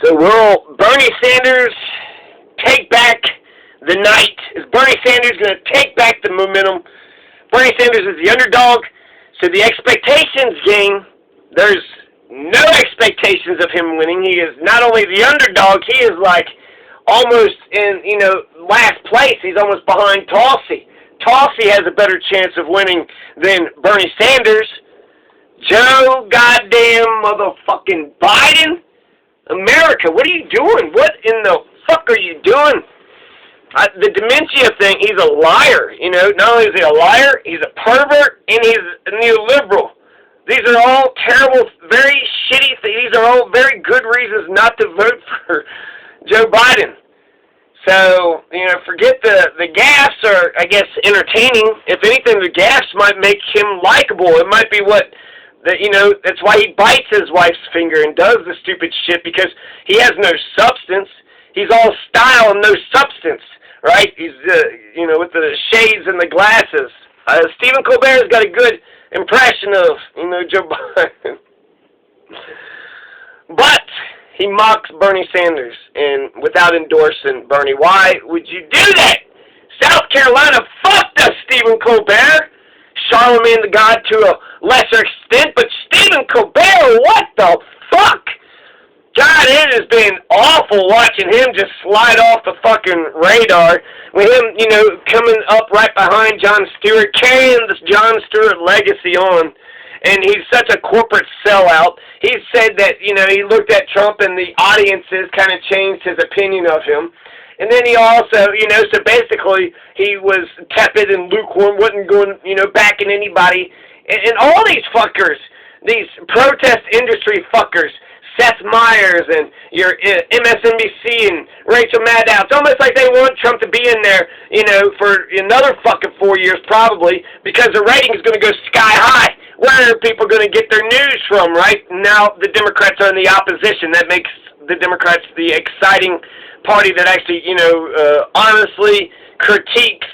So will Bernie Sanders take back the night? Is Bernie Sanders going to take back the momentum? Bernie Sanders is the underdog, so the expectations, gang, there's no expectations of him winning. He is not only the underdog, he is like almost in, last place. He's almost behind Tulsi. Tulsi has a better chance of winning than Bernie Sanders. Joe goddamn motherfucking Biden? America, what are you doing? What in the fuck are you doing? The dementia thing, he's a liar, Not only is he a liar, he's a pervert, and he's a neoliberal. These are all terrible, very shitty things. These are all very good reasons not to vote for Joe Biden. So, forget the gaffes are, I guess, entertaining. If anything, the gaffes might make him likable. It might be that's why he bites his wife's finger and does the stupid shit, because he has no substance. He's all style and no substance, right? He's, with the shades and the glasses. Stephen Colbert's got a good impression of, Joe Biden. But he mocks Bernie Sanders and without endorsing Bernie. Why would you do that? South Carolina fucked us, Stephen Colbert. Charlemagne the God to a lesser extent, but Stephen Colbert, what the fuck? God, it has been awful watching him just slide off the fucking radar with him, coming up right behind Jon Stewart, carrying this Jon Stewart legacy on. And he's such a corporate sellout. He said that, he looked at Trump and the audiences kind of changed his opinion of him. And then he also, so basically he was tepid and lukewarm, wasn't going, backing anybody. And all these fuckers, these protest industry fuckers, Seth Meyers and your MSNBC and Rachel Maddow, it's almost like they want Trump to be in there, for another fucking 4 years probably, because the rating is going to go sky high. Where are people going to get their news from, right? Now the Democrats are in the opposition. That makes the Democrats the exciting party that actually, honestly critiques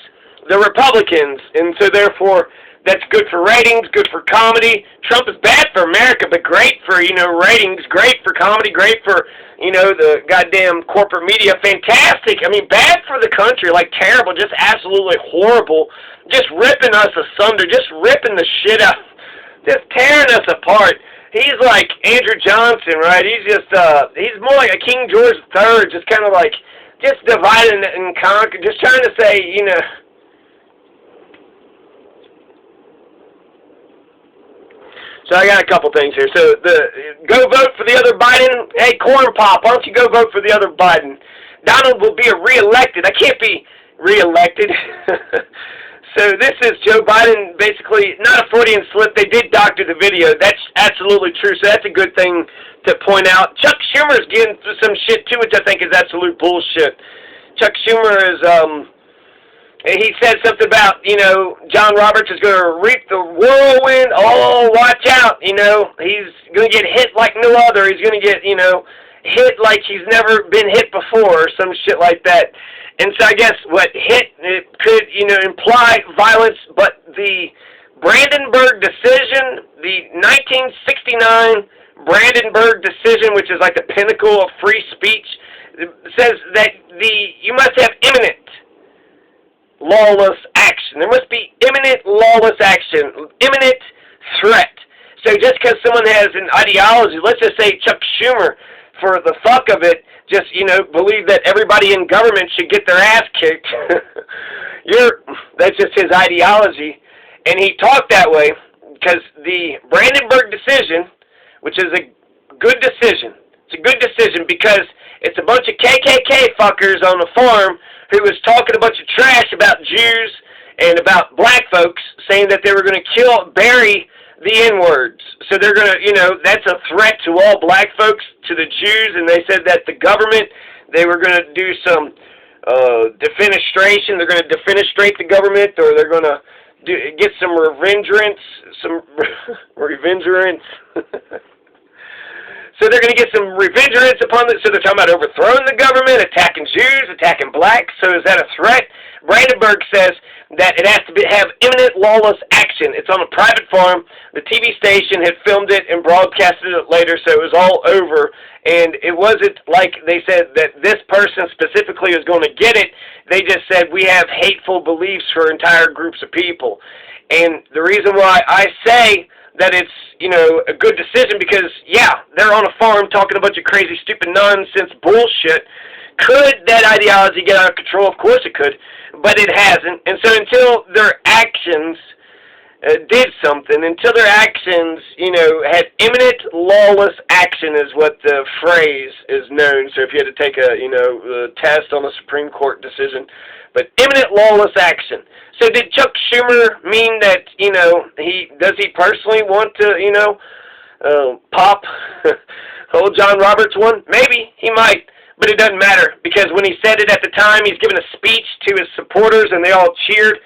the Republicans. And so therefore, that's good for ratings, good for comedy. Trump is bad for America, but great for, ratings, great for comedy, great for, the goddamn corporate media. Fantastic. I mean, bad for the country, like terrible, just absolutely horrible, just ripping us asunder, just ripping the shit out, just tearing us apart. He's like Andrew Johnson, right? He's just, he's more like a King George III, just kind of like, just dividing and conquer, just trying to say, So I got a couple things here. So go vote for the other Biden. Hey, Corn Pop, why don't you go vote for the other Biden? Donald will be reelected. I can't be reelected. So this is Joe Biden, basically not a Freudian slip. They did doctor the video. That's absolutely true. So that's a good thing to point out. Chuck Schumer's getting some shit too, which I think is absolute bullshit. Chuck Schumer is, he said something about, John Roberts is going to reap the whirlwind. Oh, watch out. He's going to get hit like no other. He's going to get, hit like he's never been hit before or some shit like that. And so I guess what hit, it could, imply violence, but the Brandenburg decision, the 1969 Brandenburg decision, which is like the pinnacle of free speech, says that you must have imminent lawless action. There must be imminent lawless action, imminent threat. So just because someone has an ideology, let's just say Chuck Schumer, for the fuck of it, just, believe that everybody in government should get their ass kicked. That's just his ideology. And he talked that way because the Brandenburg decision, which is a good decision, it's a good decision because it's a bunch of KKK fuckers on a farm who was talking a bunch of trash about Jews and about black folks, saying that they were going to bury the N-words. So they're going to, that's a threat to all black folks, to the Jews, and they said that the government, they were going to do some defenestration. They're going to defenestrate the government, or they're going to get some revengerance, So they're going to get some revengerance upon it. So they're talking about overthrowing the government, attacking Jews, attacking blacks. So is that a threat? Brandenburg says that it has to have imminent lawless action. It's on a private farm. The TV station had filmed it and broadcasted it later, so it was all over. And it wasn't like they said that this person specifically was going to get it. They just said, we have hateful beliefs for entire groups of people. And the reason why I say that it's, a good decision, because, yeah, they're on a farm talking a bunch of crazy, stupid, nonsense bullshit. Could that ideology get out of control? Of course it could, but it hasn't. And so until their actions did something, until their actions, had imminent lawless action is what the phrase is known. So if you had to take a test on a Supreme Court decision, but imminent lawless action. So did Chuck Schumer mean that, does he personally want to, pop old John Roberts one? Maybe, he might. But it doesn't matter, because when he said it at the time, he's given a speech to his supporters, and they all cheered,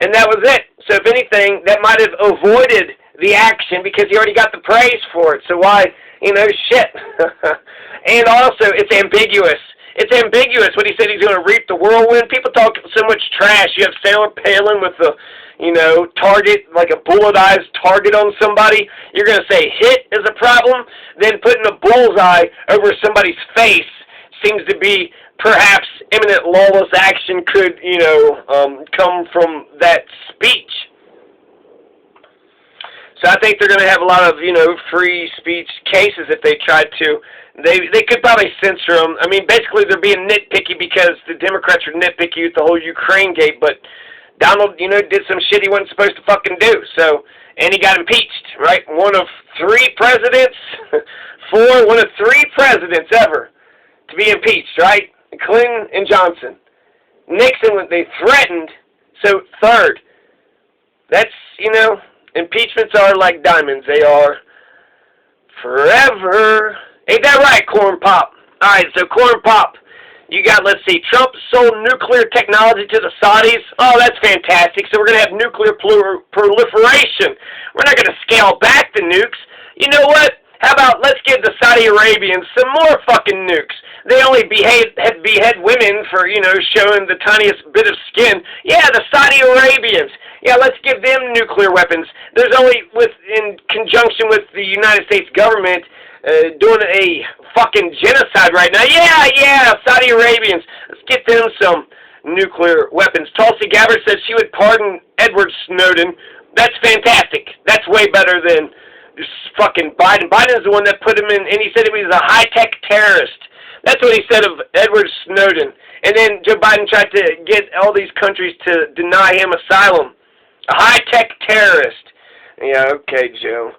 and that was it. So if anything, that might have avoided the action, because he already got the praise for it. So why, shit. And also, it's ambiguous. It's ambiguous when he said he's going to reap the whirlwind. People talk so much trash. You have Sarah Palin with the, target, like a bulletized target on somebody. You're going to say hit is a problem? Then putting a bullseye over somebody's face seems to be perhaps imminent lawless action could, come from that speech. So I think they're going to have a lot of, free speech cases if they tried to. They could probably censor them. I mean, basically they're being nitpicky because the Democrats are nitpicky with the whole Ukraine gate, but Donald, did some shit he wasn't supposed to fucking do. So, and he got impeached, right? One of three presidents ever to be impeached, right? Clinton and Johnson. Nixon, they threatened, so third. That's, impeachments are like diamonds. They are forever. Ain't that right, Corn Pop? Alright, so Corn Pop, you got, let's see, Trump sold nuclear technology to the Saudis. Oh, that's fantastic. So we're going to have nuclear proliferation. We're not going to scale back the nukes. You know what? How about let's give the Saudi Arabians some more fucking nukes? They only behead women for, showing the tiniest bit of skin. Yeah, the Saudi Arabians. Yeah, let's give them nuclear weapons. There's only, in conjunction with the United States government, doing a fucking genocide right now. Yeah, Saudi Arabians. Let's get them some nuclear weapons. Tulsi Gabbard said she would pardon Edward Snowden. That's fantastic. That's way better than fucking Biden. Biden's the one that put him in, and he said he was a high-tech terrorist. That's what he said of Edward Snowden. And then Joe Biden tried to get all these countries to deny him asylum. A high-tech terrorist. Yeah, okay, Joe.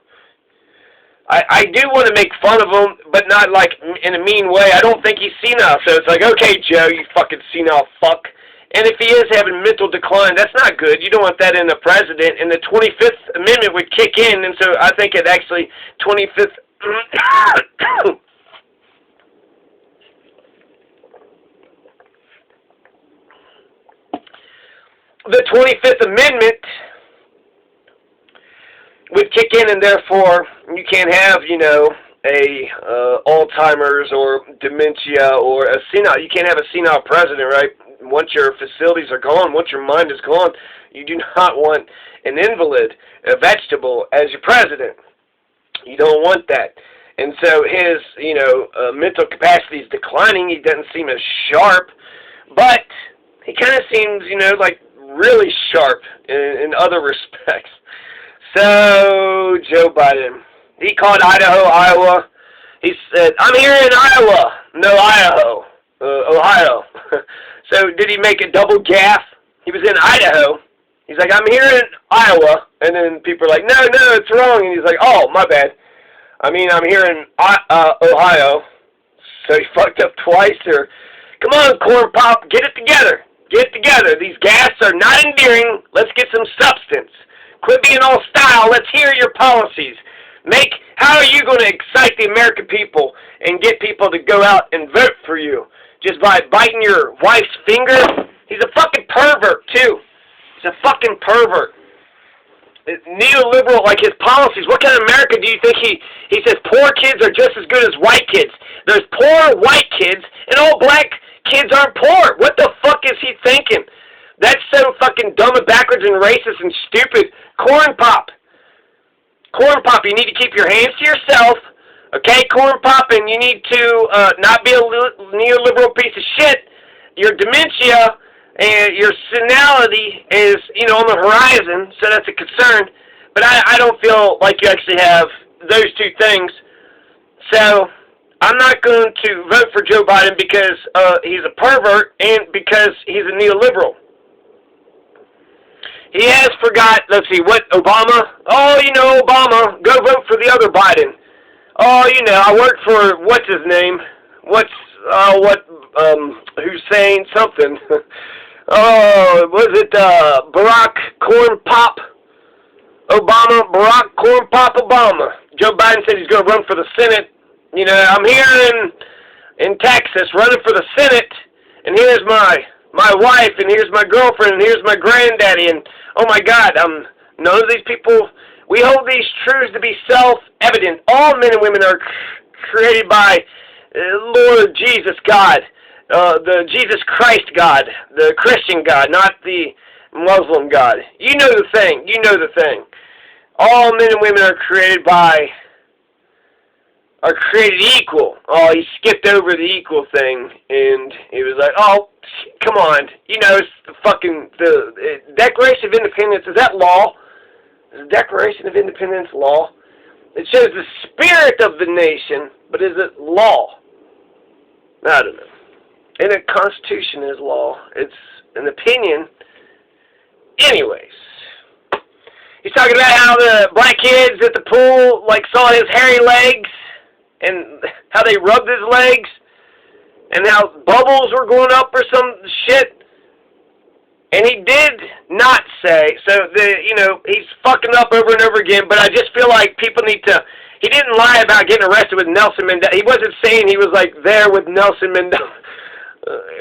I do want to make fun of him, but not, like, in a mean way. I don't think he's senile, so it's like, okay, Joe, you fucking senile fuck. And if he is having mental decline, that's not good. You don't want that in the president. And the 25th Amendment would kick in, and so I think it actually, 25th... the 25th Amendment would kick in, and therefore you can't have, Alzheimer's or dementia or a senile. You can't have a senile president, right? Once your facilities are gone, once your mind is gone, you do not want an invalid, a vegetable, as your president. You don't want that. And so his, mental capacity is declining. He doesn't seem as sharp, but he kind of seems, like really sharp in other respects. So, Joe Biden, he called Idaho, Iowa. He said, I'm here in Iowa. No, Idaho. Ohio. So, did he make a double gaffe? He was in Idaho. He's like, I'm here in Iowa. And then people are like, no, it's wrong. And he's like, oh, my bad. I mean, I'm here in Ohio. So he fucked up twice. Or, come on, Corn Pop, get it together. Get it together. These gaffes are not endearing. Let's get some substance. Quit being all style. Let's hear your policies. How are you going to excite the American people and get people to go out and vote for you? Just by biting your wife's finger? He's a fucking pervert, too. He's a fucking pervert. Neoliberal, like his policies. What kind of America do you think he says poor kids are just as good as white kids? There's poor white kids, and all black kids aren't poor. What the fuck is he thinking? That's so fucking dumb and backwards and racist and stupid. Corn Pop. Corn Pop, you need to keep your hands to yourself. Okay, Corn Pop, and you need to not be a neoliberal piece of shit. Your dementia and your senility is, on the horizon, so that's a concern. But I don't feel like you actually have those two things. So I'm not going to vote for Joe Biden because he's a pervert and because he's a neoliberal. He has forgot, let's see, what, Obama? Oh, Obama. Go vote for the other Biden. Oh, I worked for, what's his name? Hussein something. Oh, was it Barack Corn Pop Obama? Barack Corn Pop Obama. Joe Biden said he's going to run for the Senate. I'm here in Texas running for the Senate, and here's my wife, and here's my girlfriend, and here's my granddaddy, and oh my God, none of these people, we hold these truths to be self-evident. All men and women are created by Lord Jesus God, the Jesus Christ God, the Christian God, not the Muslim God. You know the thing. All men and women are created equal. Oh, he skipped over the equal thing, and he was like, oh, come on. It's the Declaration of Independence, is that law? Is the Declaration of Independence law? It shows the spirit of the nation, but is it law? I don't know. And the Constitution is law. It's an opinion. Anyways. He's talking about how the black kids at the pool, saw his hairy legs, and how they rubbed his legs, and how bubbles were going up or some shit. And he did not say, he's fucking up over and over again, but I just feel like people need to, he didn't lie about getting arrested with Nelson Mandela. He wasn't saying he was, there with Nelson Mandela.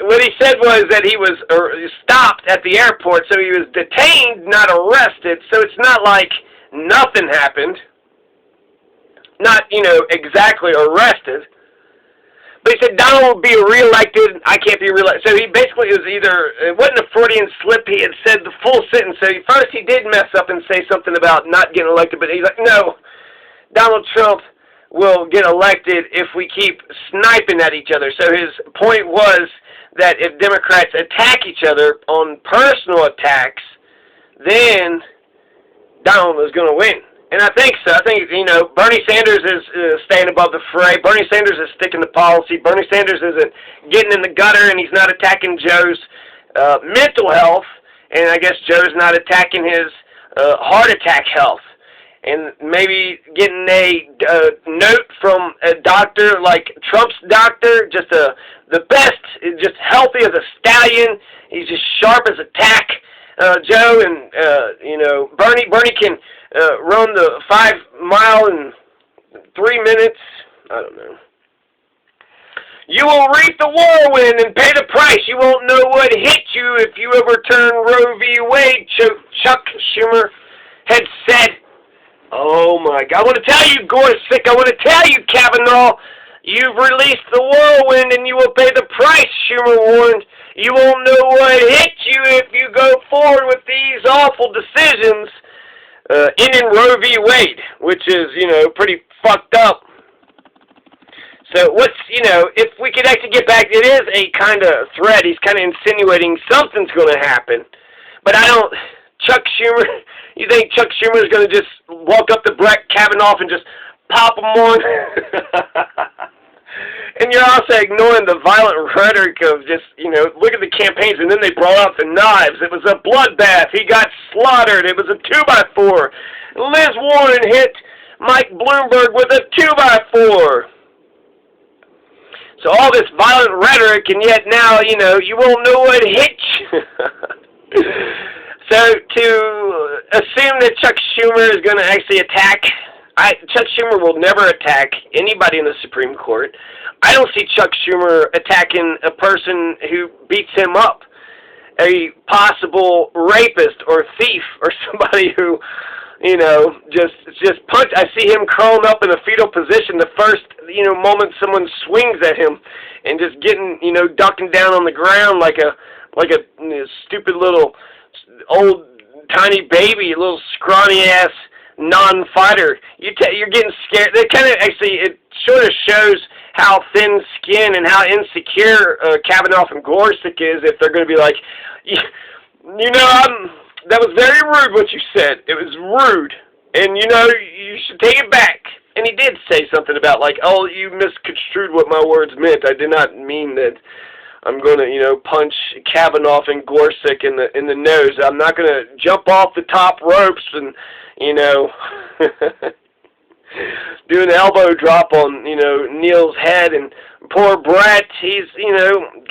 What he said was that he was stopped at the airport, so he was detained, not arrested, so it's not like nothing happened. Not, exactly arrested. But he said Donald will be reelected, I can't be reelected. So he basically it wasn't a Freudian slip, he had said the full sentence. So first he did mess up and say something about not getting elected, but he's like, no, Donald Trump will get elected if we keep sniping at each other. So his point was that if Democrats attack each other on personal attacks, then Donald is going to win. And I think so. I think, Bernie Sanders is staying above the fray. Bernie Sanders is sticking to policy. Bernie Sanders isn't getting in the gutter, and he's not attacking Joe's mental health. And I guess Joe's not attacking his heart attack health. And maybe getting a note from a doctor like Trump's doctor, just the best, just healthy as a stallion. He's just sharp as a tack. Joe and, Bernie can run the 5 mile in 3 minutes. I don't know. You will reap the whirlwind and pay the price. You won't know what hit you if you overturn Roe v. Wade, Chuck Schumer had said. Oh my God. I want to tell you, Gorsuch, I want to tell you, Kavanaugh, you've released the whirlwind and you will pay the price, Schumer warned. You won't know what hit you if you go forward with these awful decisions in Roe v. Wade, which is, pretty fucked up. So if we could actually get back, it is a kind of threat. He's kind of insinuating something's going to happen. But Chuck Schumer, you think Chuck Schumer is going to just walk up to Brett Kavanaugh and just pop him on? And you're also ignoring the violent rhetoric of just, look at the campaigns, and then they brought out the knives. It was a bloodbath. He got slaughtered. It was a 2x4. Liz Warren hit Mike Bloomberg with a 2x4. So all this violent rhetoric, and yet now, you won't know what hit you. So to assume that Chuck Schumer is going to actually attack, Chuck Schumer will never attack anybody in the Supreme Court. I don't see Chuck Schumer attacking a person who beats him up, a possible rapist or thief or somebody who, just punch. I see him crawling up in a fetal position the first, moment someone swings at him, and just getting, ducking down on the ground like a stupid little old tiny baby, a little scrawny ass non-fighter. You're getting scared. That kind of it sort of shows how thin-skinned and how insecure Kavanaugh and Gorsuch is. If they're going to be like, that was very rude what you said. It was rude, and you should take it back. And he did say something about like, oh, you misconstrued what my words meant. I did not mean that I'm going to, punch Kavanaugh and Gorsuch in the nose. I'm not going to jump off the top ropes and, do an elbow drop on, Neil's head. And poor Brett, he's,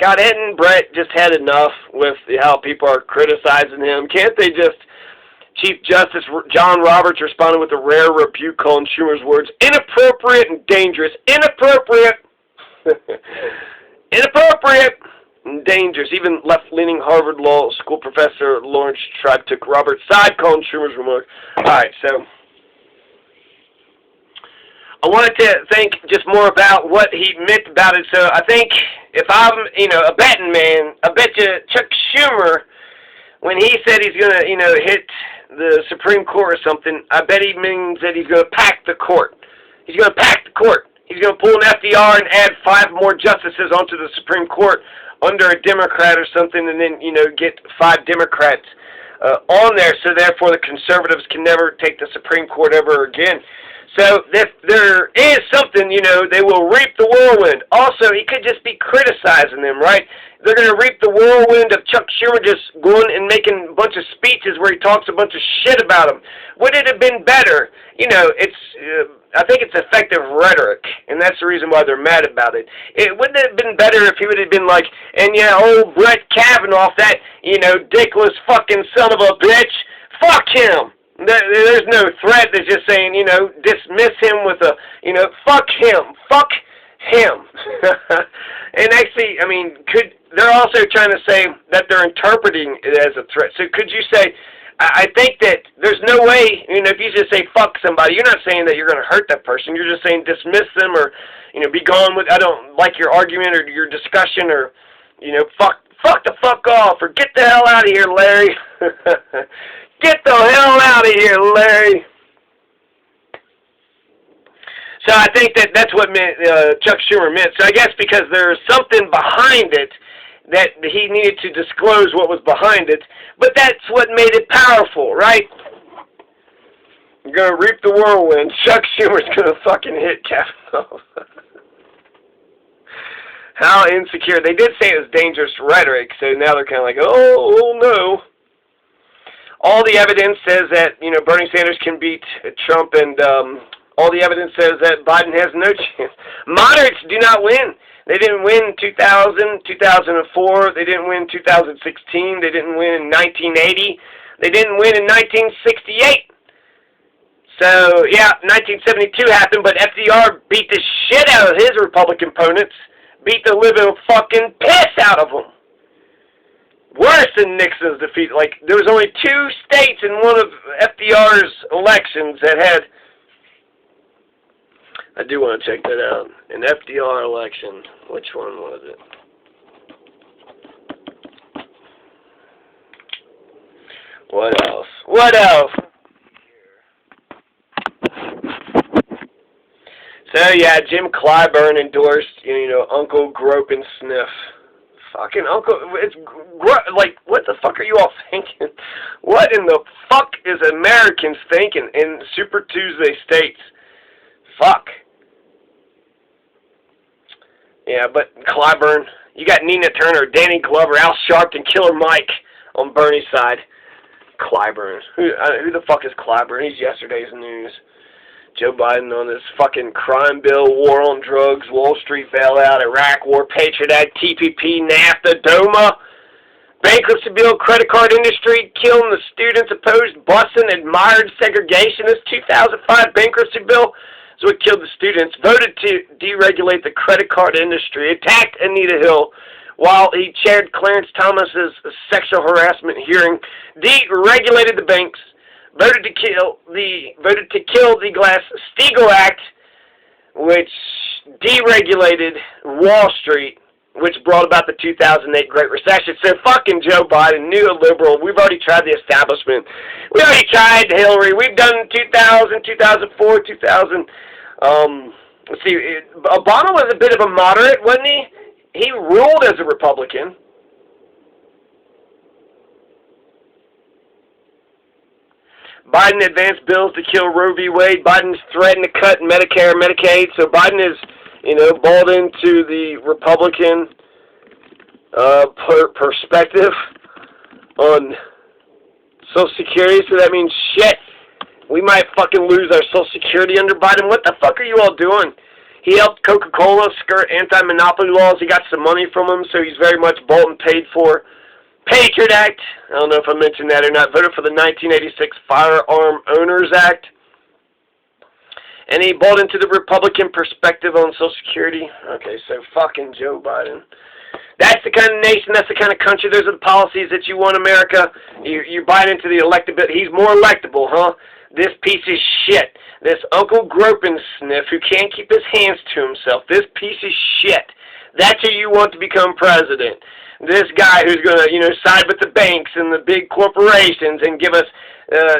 got it, and Brett just had enough with how people are criticizing him. Can't they just... Chief Justice John Roberts responded with a rare rebuke, calling Schumer's words inappropriate and dangerous. Inappropriate. Inappropriate and dangerous. Even left-leaning Harvard Law School professor Lawrence Tribe took Roberts' side, calling Schumer's remarks. All right, so I wanted to think just more about what he meant about it. So I think if I'm, a betting man, I bet you Chuck Schumer, when he said he's going to, hit the Supreme Court or something, I bet he means that he's going to pack the court. He's going to pack the court. He's going to pull an FDR and add 5 more justices onto the Supreme Court under a Democrat or something, and then, get 5 Democrats on there, so therefore the conservatives can never take the Supreme Court ever again. So if there is something, they will reap the whirlwind. Also, he could just be criticizing them, right? They're going to reap the whirlwind of Chuck Schumer just going and making a bunch of speeches where he talks a bunch of shit about them. Would it have been better? I think it's effective rhetoric, and that's the reason why they're mad about it. It wouldn't have been better if he would have been like, and yeah, old Brett Kavanaugh, that, dickless fucking son of a bitch, fuck him. There's no threat. They're just saying, dismiss him with a, fuck him. Fuck him. And actually, they're also trying to say that they're interpreting it as a threat. So could you say, I think that there's no way, if you just say fuck somebody, you're not saying that you're going to hurt that person. You're just saying dismiss them or, be gone with, I don't like your argument or your discussion or, fuck the fuck off or get the hell out of here, Larry. Get the hell out of here, Larry. So I think that's what Chuck Schumer meant. So I guess because there's something behind it that he needed to disclose what was behind it, but that's what made it powerful, right? You're going to reap the whirlwind. Chuck Schumer's going to fucking hit Kavanaugh. How insecure. They did say it was dangerous rhetoric, so now they're kind of like, oh no. All the evidence says that, Bernie Sanders can beat Trump, and all the evidence says that Biden has no chance. Moderates do not win. They didn't win 2000, 2004. They didn't win 2016. They didn't win in 1980. They didn't win in 1968. So, yeah, 1972 happened, but FDR beat the shit out of his Republican opponents. Beat the living fucking piss out of them. Worse than Nixon's defeat. Like, there was only 2 states in one of FDR's elections that had... I do want to check that out. An FDR election. Which one was it? What else? What else? So, yeah, Jim Clyburn endorsed, Uncle Grope and Sniff. Fucking Uncle, like, what the fuck are you all thinking? What in the fuck is Americans thinking in Super Tuesday states? Fuck. Yeah, but Clyburn, you got Nina Turner, Danny Glover, Al Sharpton, Killer Mike on Bernie's side. Clyburn. Who the fuck is Clyburn? He's yesterday's news. Joe Biden on this fucking crime bill, war on drugs, Wall Street bailout, Iraq war, Patriot Act, TPP, NAFTA, DOMA, bankruptcy bill, credit card industry, killing the students, opposed busing, admired segregationist, 2005 bankruptcy bill is what killed the students, voted to deregulate the credit card industry, attacked Anita Hill while he chaired Clarence Thomas's sexual harassment hearing, deregulated the banks, voted to kill the Glass-Steagall Act, which deregulated Wall Street, which brought about the 2008 Great Recession. So fucking Joe Biden, neoliberal. We've already tried the establishment. We already tried Hillary. We've done 2000, 2004, 2000. Let's see. Obama was a bit of a moderate, wasn't he? He ruled as a Republican. Biden advanced bills to kill Roe v. Wade. Biden's threatened to cut Medicare, Medicaid. So Biden is, bought into the Republican perspective on Social Security. So that means shit. We might fucking lose our Social Security under Biden. What the fuck are you all doing? He helped Coca-Cola skirt anti-monopoly laws. He got some money from them, so he's very much bought and paid for. Patriot Act. I don't know if I mentioned that or not. Voted for the 1986 Firearm Owners Act. And he bought into the Republican perspective on Social Security. Okay, so fucking Joe Biden. That's the kind of nation, that's the kind of country, those are the policies that you want, America. You buy into the electability. He's more electable, huh? This piece of shit. This Uncle Gropensniff who can't keep his hands to himself. This piece of shit. That's who you want to become president. This guy who's going to, side with the banks and the big corporations and give us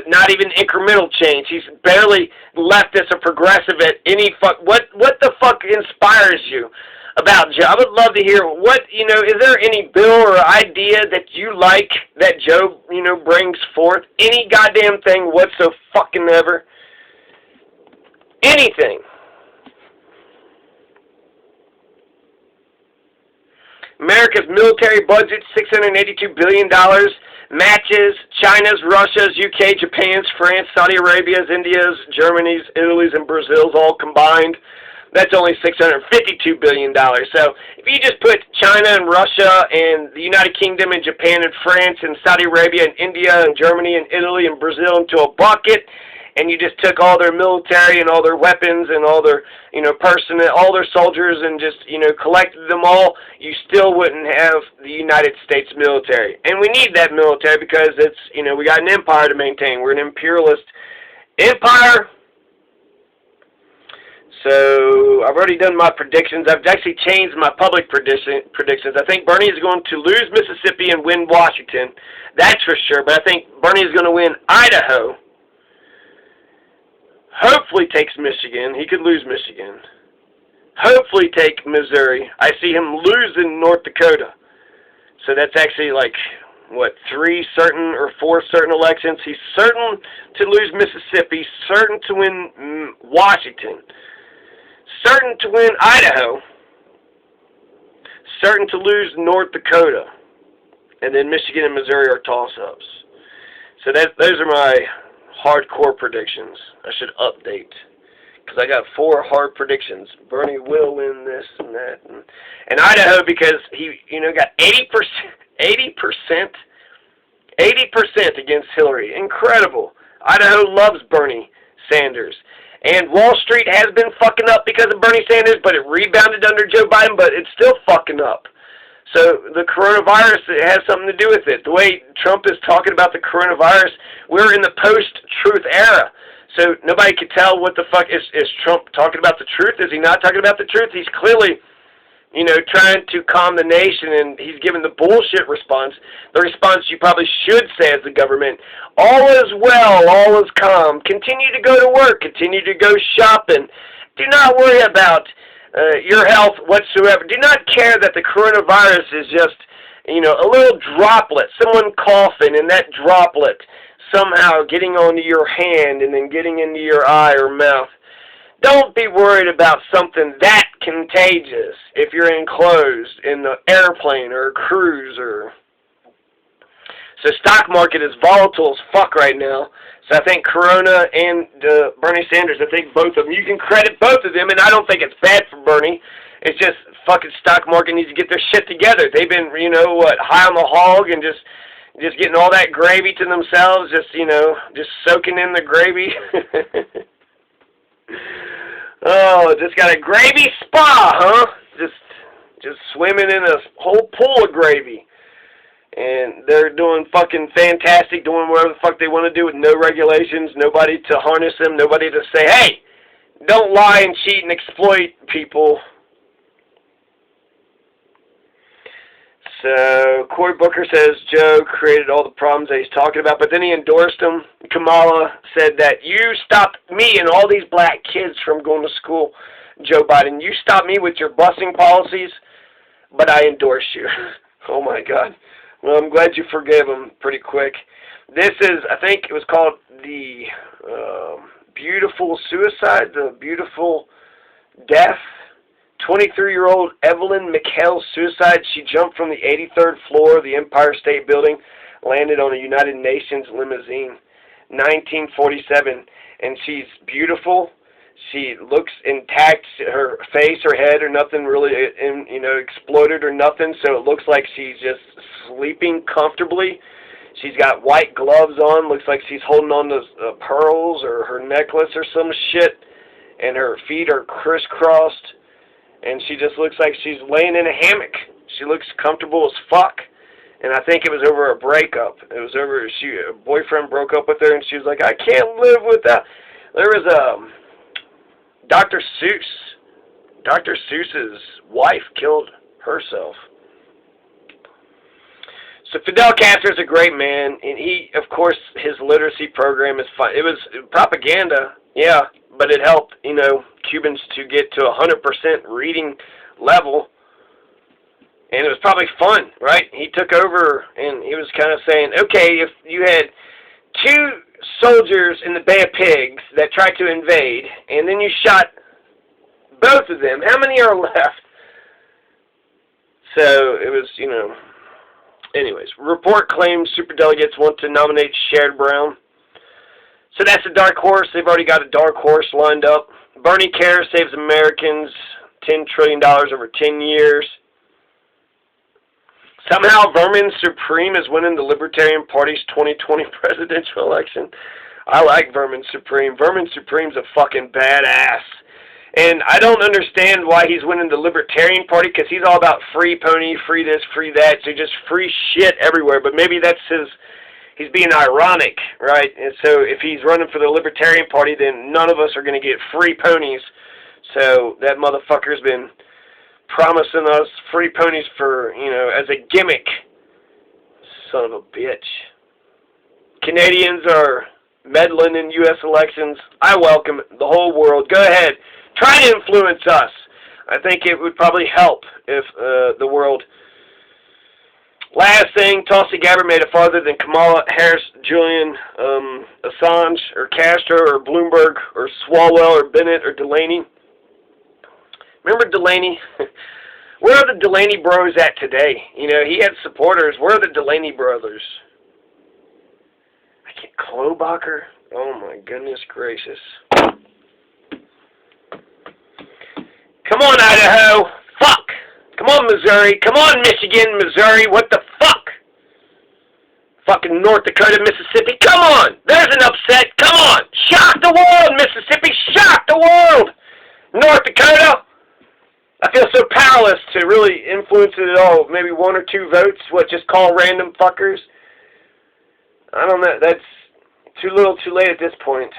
not even incremental change. He's barely left us a progressive at any fuck. What the fuck inspires you about Joe? I would love to hear is there any bill or idea that you like that Joe, brings forth? Any goddamn thing whatsoever. Anything. America's military budget, $682 billion, matches China's, Russia's, UK, Japan's, France, Saudi Arabia's, India's, Germany's, Italy's, and Brazil's all combined. That's only $652 billion. So if you just put China and Russia and the United Kingdom and Japan and France and Saudi Arabia and India and Germany and Italy and Brazil into a bucket, and you just took all their military and all their weapons and all their, personnel, all their soldiers and just, collected them all, you still wouldn't have the United States military. And we need that military because it's, we got an empire to maintain. We're an imperialist empire. So I've already done my predictions. I've actually changed my public predictions. I think Bernie is going to lose Mississippi and win Washington. That's for sure. But I think Bernie is going to win Idaho. Hopefully takes Michigan. He could lose Michigan. Hopefully take Missouri. I see him losing North Dakota. So that's actually like, 3 certain or 4 certain elections. He's certain to lose Mississippi, certain to win Washington, certain to win Idaho, certain to lose North Dakota, and then Michigan and Missouri are toss-ups. So those are my hardcore predictions. I should update because I got 4 hard predictions. Bernie will win this and that, and Idaho because he got 80% against Hillary. Incredible. Idaho loves Bernie Sanders. And Wall Street has been fucking up because of Bernie Sanders, but it rebounded under Joe Biden, but it's still fucking up. So the coronavirus has something to do with it. The way Trump is talking about the coronavirus, we're in the post-truth era. So nobody can tell what the fuck is Trump talking about the truth? Is he not talking about the truth? He's clearly, trying to calm the nation, and he's giving the bullshit response. The response you probably should say as the government, all is well, all is calm. Continue to go to work. Continue to go shopping. Do not worry about your health whatsoever. Do not care that the coronavirus is just, a little droplet, someone coughing, and that droplet somehow getting onto your hand and then getting into your eye or mouth. Don't be worried about something that contagious if you're enclosed in the airplane or a cruise or... So stock market is volatile as fuck right now. So I think Corona and Bernie Sanders, I think both of them, you can credit both of them, and I don't think it's bad for Bernie. It's just fucking stock market needs to get their shit together. They've been, high on the hog and just getting all that gravy to themselves, just soaking in the gravy. Oh, just got a gravy spa, huh? Just swimming in a whole pool of gravy. And they're doing fucking fantastic, doing whatever the fuck they want to do with no regulations, nobody to harness them, nobody to say, hey, don't lie and cheat and exploit people. So, Cory Booker says Joe created all the problems that he's talking about, but then he endorsed him. Kamala said that you stopped me and all these black kids from going to school, Joe Biden. You stopped me with your busing policies, but I endorse you. Oh, my God. Well, I'm glad you forgave him pretty quick. This is, I think it was called the Beautiful Suicide, the Beautiful Death. 23-year-old Evelyn McHale's suicide. She jumped from the 83rd floor of the Empire State Building, landed on a United Nations limousine, 1947. And she's beautiful. She looks intact. Her face, her head, or nothing really, exploded or nothing. So it looks like she's just sleeping comfortably. She's got white gloves on. Looks like she's holding on to pearls or her necklace or some shit. And her feet are crisscrossed. And she just looks like she's laying in a hammock. She looks comfortable as fuck. And I think it was over a breakup. It was over, a boyfriend broke up with her, and she was like, I can't live without. There was Dr. Seuss. Dr. Seuss's wife killed herself. So Fidel Castro's a great man, and he, of course, his literacy program is fun. It was propaganda, yeah, but it helped, Cubans to get to 100% reading level, and it was probably fun, right? He took over, and he was kind of saying, okay, if you had 2 soldiers in the Bay of Pigs that tried to invade, and then you shot both of them, how many are left? So it was, anyways, report claims superdelegates want to nominate Sherrod Brown. So that's a dark horse. They've already got a dark horse lined up. Bernie Cares saves Americans $10 trillion over 10 years. Somehow Vermin Supreme is winning the Libertarian Party's 2020 presidential election. I like Vermin Supreme. Vermin Supreme's a fucking badass. And I don't understand why he's winning the Libertarian Party, because he's all about free pony, free this, free that. So just free shit everywhere. But maybe that's he's being ironic, right? And so if he's running for the Libertarian Party, then none of us are going to get free ponies. So that motherfucker's been promising us free ponies for, as a gimmick. Son of a bitch. Canadians are meddling in U.S. elections. I welcome the whole world. Go ahead. Try to influence us. I think it would probably help if the world... Last thing, Tulsi Gabbard made it farther than Kamala Harris, Julian, Assange, or Castro, or Bloomberg, or Swalwell, or Bennett, or Delaney. Remember Delaney? Where are the Delaney bros at today? He had supporters. Where are the Delaney brothers? I can't... Klobuchar? Oh my goodness gracious. Come on, Idaho. Fuck. Come on, Missouri. Come on, Michigan, Missouri. What the fuck? Fucking North Dakota, Mississippi. Come on. There's an upset. Come on. Shock the world, Mississippi. Shock the world. North Dakota. I feel so powerless to really influence it at all. Maybe 1 or 2 votes. What, just call random fuckers? I don't know. That's too little too late at this point.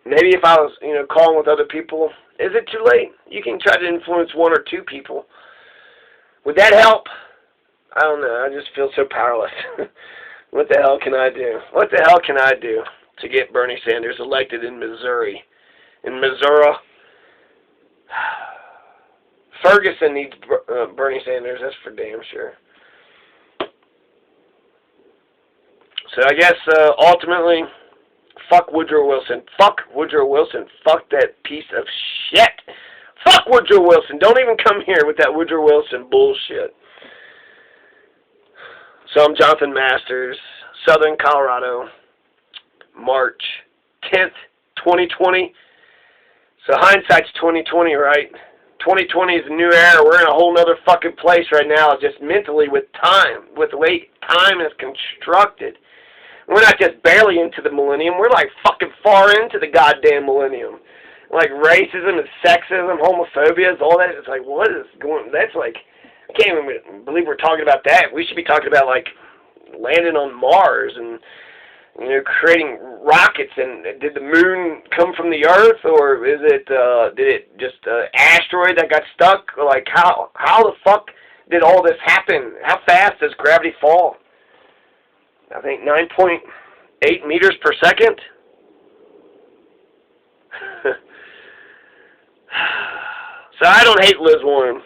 Maybe if I was, calling with other people. Is it too late? You can try to influence 1 or 2 people. Would that help? I don't know. I just feel so powerless. What the hell can I do? What the hell can I do to get Bernie Sanders elected in Missouri? In Missouri? Ferguson needs Bernie Sanders. That's for damn sure. So I guess ultimately... Fuck Woodrow Wilson. Fuck Woodrow Wilson. Fuck that piece of shit. Fuck Woodrow Wilson. Don't even come here with that Woodrow Wilson bullshit. So I'm Jonathan Masters, Southern Colorado, March 10th, 2020. So hindsight's 2020, right? 2020 is a new era. We're in a whole nother fucking place right now, just mentally with time, with the way time is constructed. We're not just barely into the millennium. We're like fucking far into the goddamn millennium. Like racism and sexism, homophobia, all that. It's like, what is going... That's like I can't even believe we're talking about that. We should be talking about, like, landing on Mars and, you know, creating rockets. And did the moon come from the Earth, or is it, did it just asteroid that got stuck? Like, how the fuck did all this happen? How fast does gravity fall? I think 9.8 meters per second. So I don't hate Liz Warren.